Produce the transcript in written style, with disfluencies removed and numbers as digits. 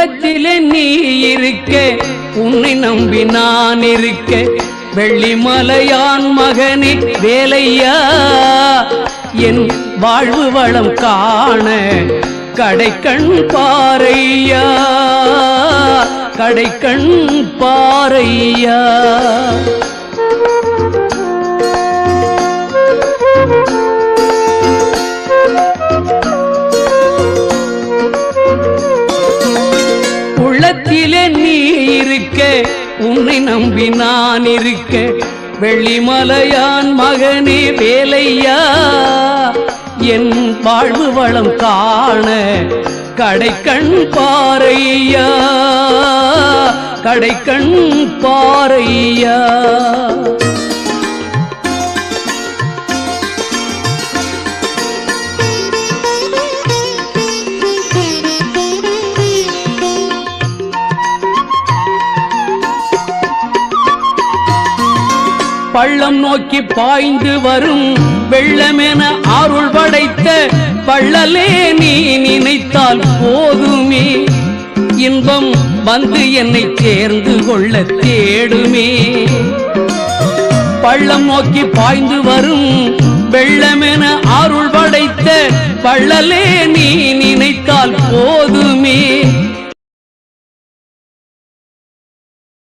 உள்ளத்திலே நீ இருக்க உன்னை நம்பி நான் இருக்க வெள்ளிமலையான் மகனே வேலையா என் வாழ்வு வளம் காண கடைக்கண் பாரையா கடைக்கண் பாரையா உள்ளத்திலே நீ இருக்க உன்னை நம்பி நான் இருக்க வெள்ளிமலையான் மகனே வேலையா என் வாழ்வு வளம் காண கடைக்கண் பாரையா கடைக்கண் பாரையா பள்ளம் நோக்கி பாய்ந்து வரும் வெள்ளமென அருள் படைத்த பள்ளலே நீ நினைத்தால் போதுமே இன்பம் வந்து என்னை சேர்ந்து கொள்ள தேடுமே பள்ளம் நோக்கி பாய்ந்து வரும் வெள்ளமென அருள் படைத்த பள்ளலே நீ நினைத்தால் போதுமே